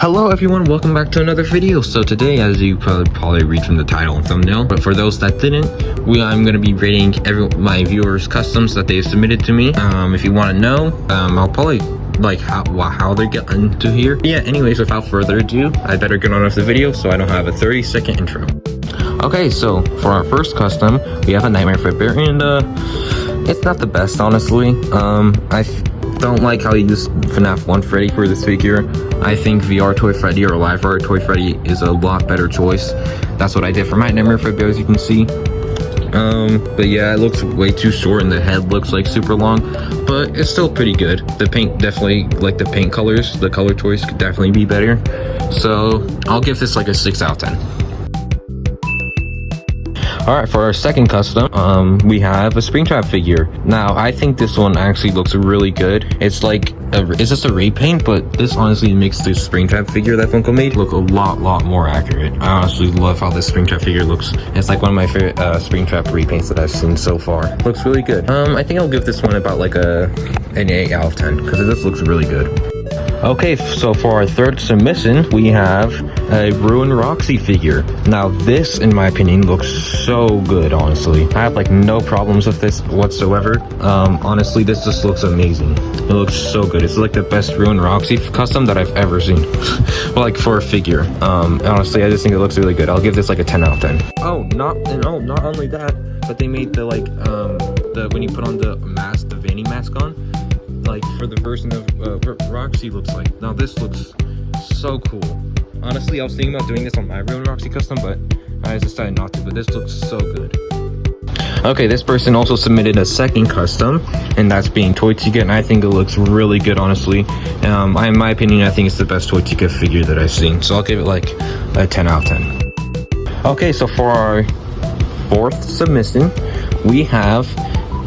Hello everyone, welcome back to another video. So today, as you probably read from the title and thumbnail, but for those that didn't, I'm going to be rating my viewers' customs that they've submitted to me. If you want to know, I'll probably like how they get into here. Yeah, anyways, without further ado, I better get on with the video so I don't have a 30-second intro. Okay, so for our first custom, we have a Nightmare Fitbit, and it's not the best, honestly. I don't like how he used Fnaf 1 Freddy for this figure. I think VR Toy Freddy or Live VR Toy Freddy is a lot better choice. That's what I did for my Nightmare Fitbit, as you can see. But yeah, it looks way too short and the head looks like super long, but it's still pretty good. The paint definitely, like the paint colors, the color choice could definitely be better. So I'll give this like a 6 out of 10. Alright, for our second custom, we have a Springtrap figure. Now, I think this one actually looks really good. It's like, it's just a repaint, but this honestly makes the Springtrap figure that Funko made look a lot more accurate. I honestly love how this Springtrap figure looks. It's like one of my favorite Springtrap repaints that I've seen so far. Looks really good. I think I'll give this one about like an 8 out of 10, because it just looks really good. Okay, so for our third submission, we have a Ruin Roxy figure. Now this, in my opinion, looks so good, honestly. I have like no problems with this whatsoever. Honestly, this just looks amazing. It looks so good. It's like the best Ruin Roxy custom that I've ever seen. Well, like for a figure. Honestly, I just think it looks really good. I'll give this like a 10 out of 10. Not only that, but they made the like, when you put on the mask, the Vanny mask on, like for the version of Roxy looks like. Now this looks so cool. Honestly, I was thinking about doing this on my Ruin Roxy custom, but I decided not to. But this looks so good. Okay, this person also submitted a second custom, and that's being Toy Chica, and I think it looks really good, honestly. In my opinion, I think it's the best Toy Chica figure that I've seen, so I'll give it like a 10 out of 10. Okay, so for our fourth submission, we have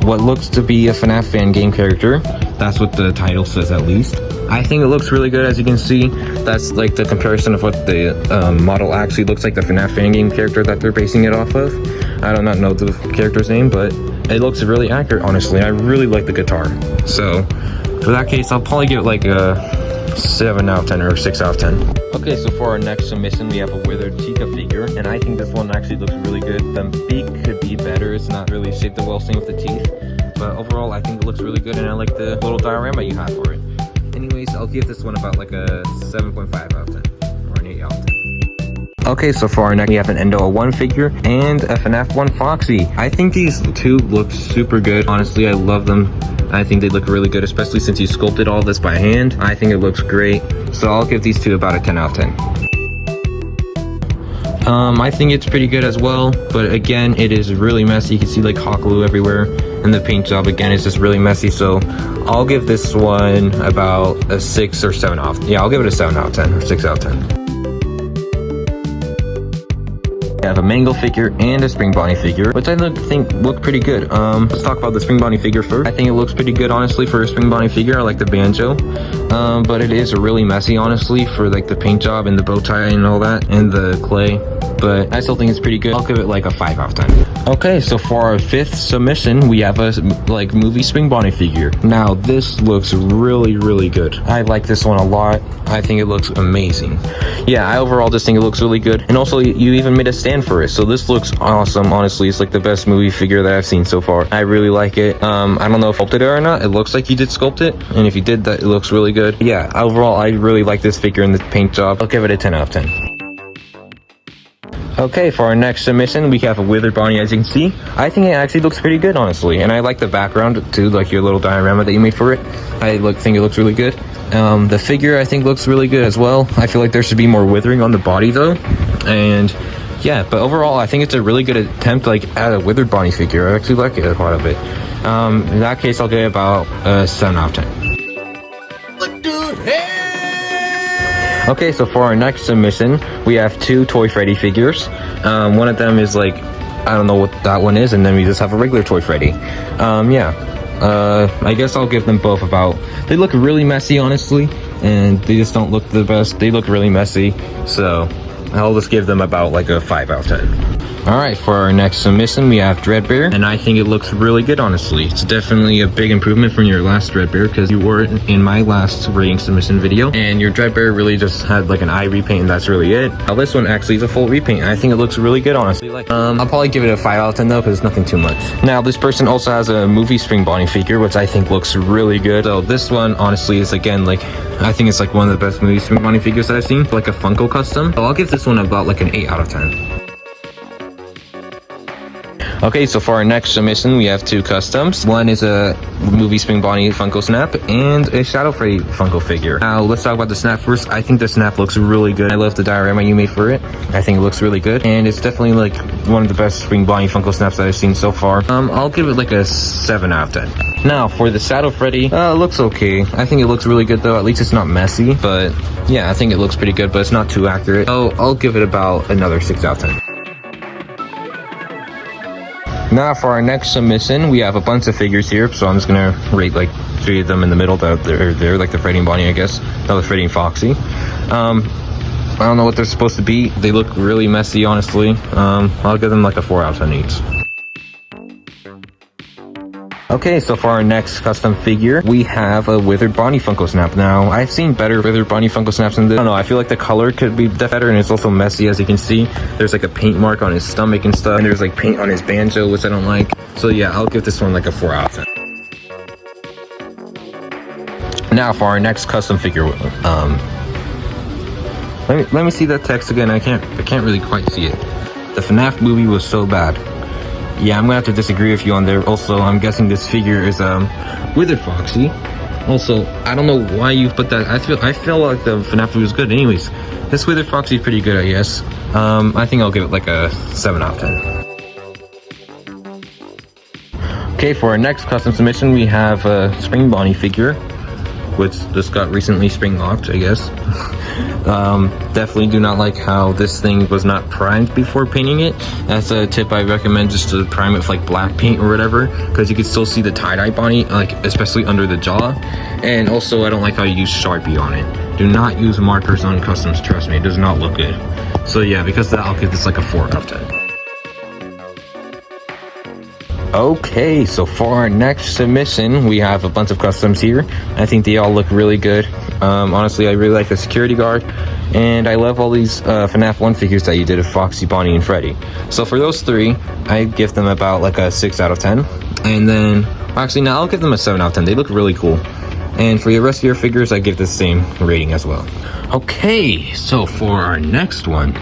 what looks to be a Fnaf fan game character. That's what the title says, at least. I think it looks really good, as you can see. That's like the comparison of what the model actually looks like, the Fnaf fan game character that they're basing it off of. I do not know the character's name, but it looks really accurate, honestly. I really like the guitar. So for that case, I'll probably give it like a 7 out of 10 or 6 out of 10. Okay, so for our next submission, we have a Withered Chica figure, and I think this one actually looks really good. The beak could be better. It's not really shaped well, same with the teeth. But overall, I think it looks really good, and I like the little diorama you have for it. Anyways, I'll give this one about like a 7.5 out of 10, or an 8 out of 10. Okay, so for our next, we have an Endo 1 figure and a Fnaf 1 Foxy. I think these two look super good. Honestly, I love them. I think they look really good, especially since you sculpted all this by hand. I think it looks great. So I'll give these two about a 10 out of 10. I think it's pretty good as well, but again, it is really messy. You can see like hot glue everywhere, and the paint job again is just really messy. So I'll give this one about a 6 or 7 out. Yeah, I'll give it a 7 out of 10 or 6 out of 10. I have a Mangle figure and a Spring Bonnie figure, which I think look pretty good. Let's talk about the Spring Bonnie figure first. I think it looks pretty good, honestly, for a Spring Bonnie figure. I like the banjo, but it is really messy, honestly, for like the paint job and the bow tie and all that, and the clay. But I still think it's pretty good. I'll give it like a 5 out of 10. Okay, so for our fifth submission, we have a like movie Spring Bonnie figure. Now this looks really good. I like this one a lot. I think it looks amazing. Yeah, I overall just think it looks really good. And also, you even made a stand for it, so this looks awesome. Honestly, it's like the best movie figure that I've seen so far. I really like it. I don't know if you sculpted it or not. It looks like you did sculpt it, and if you did that, it looks really good. Yeah, overall, I really like this figure and the paint job. I'll give it a 10 out of 10. Okay, for our next submission, we have a Withered Bonnie, as you can see. I think it actually looks pretty good, honestly. And I like the background, too, like your little diorama that you made for it. I think it looks really good. The figure, I think, looks really good as well. I feel like there should be more withering on the body, though. And yeah, but overall, I think it's a really good attempt, like, at a Withered Bonnie figure. I actually like it, a lot of it. In that case, I'll give it about a 7 out of 10. Okay, so for our next submission, we have two Toy Freddy figures. One of them is like, I don't know what that one is, and then we just have a regular Toy Freddy. I guess I'll give them both about, they look really messy, honestly, and they just don't look the best. They look really messy, so I'll just give them about like a 5 out of 10. Alright, for our next submission, we have Dreadbear, and I think it looks really good, honestly. It's definitely a big improvement from your last Dreadbear, because you wore it in my last rating submission video, and your Dreadbear really just had like an eye repaint, and that's really it. Now this one actually is a full repaint, and I think it looks really good, honestly. I'll probably give it a 5 out of 10 though, because it's nothing too much. Now, this person also has a movie Spring Bonnie figure, which I think looks really good. So this one, honestly, is again, like, I think it's like one of the best movie Spring Bonnie figures that I've seen, like a Funko custom. So I'll give this one about like an 8 out of 10. Okay, so for our next submission, we have 2 customs. One is a movie Spring Bonnie Funko Snap and a Shadow Freddy Funko figure. Now, let's talk about the Snap first. I think the Snap looks really good. I love the diorama you made for it. I think it looks really good. And it's definitely like one of the best Spring Bonnie Funko Snaps that I've seen so far. I'll give it like a 7 out of 10. Now, for the Shadow Freddy, looks okay. I think it looks really good though. At least it's not messy. But yeah, I think it looks pretty good, but it's not too accurate. So I'll give it about another 6 out of 10. Now for our next submission, we have a bunch of figures here, so I'm just gonna rate like 3 of them in the middle that they're like the Freddy and Bonnie, I guess. No, the Freddy and Foxy. I don't know what they're supposed to be. They look really messy, honestly. I'll give them like a 4 out of 10 each. Okay, so for our next custom figure, we have a Withered Bonnie Funko Snap. Now, I've seen better Withered Bonnie Funko Snaps than this. I don't know, I feel like the color could be better, and it's also messy, as you can see. There's like a paint mark on his stomach and stuff, and there's like paint on his banjo, which I don't like. So yeah, I'll give this one like a 4 out of 10. Now, for our next custom figure, let me see that text again. I can't really quite see it. The Fnaf movie was so bad. Yeah, I'm gonna have to disagree with you on there. Also, I'm guessing this figure is Withered Foxy. Also, I don't know why you put that. I feel like the Fnaf movie was good. Anyways, this Withered Foxy is pretty good, I guess. I think I'll give it like a 7 out of 10. Okay, for our next custom submission, we have a Spring Bonnie figure, which just got recently spring locked, I guess. Definitely do not like how this thing was not primed before painting it. That's a tip I recommend, just to prime it with like black paint or whatever, because you can still see the tie-dye Bonnie, like especially under the jaw. And also, I don't like how you use Sharpie on it. Do not use markers on customs, trust me, it does not look good. So yeah, because of that, I'll give this like a 4 out of 10. Okay, so for our next submission, we have a bunch of customs here. I think they all look really good. Honestly, I really like the security guard, and I love all these FNAF 1 figures that you did of Foxy, Bonnie, and Freddy. So for those 3, I give them about like a 6 out of 10. And then, actually, now I'll give them a 7 out of 10. They look really cool. And for the rest of your figures, I give the same rating as well. Okay, so for our next one,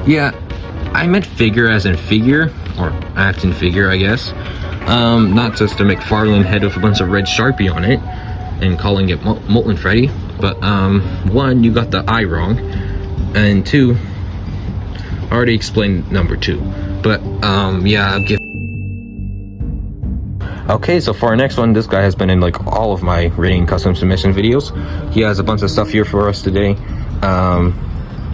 yeah, I meant figure as in figure, or action figure, I guess. Not just a McFarlane head with a bunch of red Sharpie on it and calling it Molten Freddy, but 1, you got the eye wrong, and 2, I already explained number 2, but yeah, I'll give. Okay, so for our next one, this guy has been in like all of my rating custom submission videos. He has a bunch of stuff here for us today.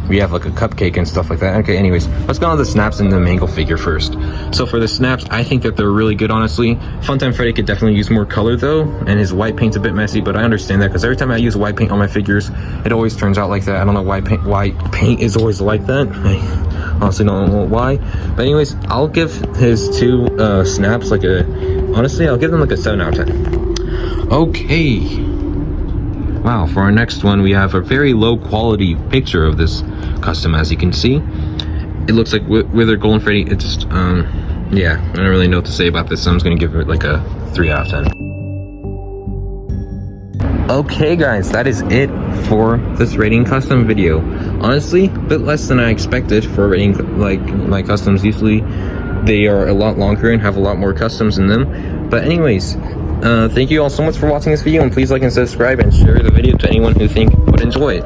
We have like a cupcake and stuff like that. Okay, anyways, let's go on the snaps and the mangle figure first. So for the snaps, I think that they're really good, honestly. Funtime Freddy could definitely use more color though, and his white paint's a bit messy, but I understand that because every time I use white paint on my figures, it always turns out like that. I don't know why white paint is always like that. I honestly don't know why. But anyways, I'll give his 2 snaps like a, honestly, I'll give them like a 7 out of 10. Okay. Wow, for our next one, we have a very low quality picture of this custom, as you can see. It looks like Withered Golden Freddy. It's just, yeah, I don't really know what to say about this, so I'm just gonna give it like a 3 out of 10. Okay guys, that is it for this rating custom video. Honestly, a bit less than I expected for rating, like my customs. Usually they are a lot longer and have a lot more customs in them. But anyways, thank you all so much for watching this video, and please like and subscribe and share the video to anyone who think would enjoy it.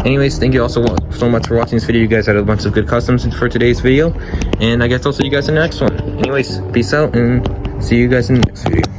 Anyways, thank you all so much for watching this video. You guys had a bunch of good customs for today's video, and I guess I'll see you guys in the next one. Anyways, peace out, and see you guys in the next video.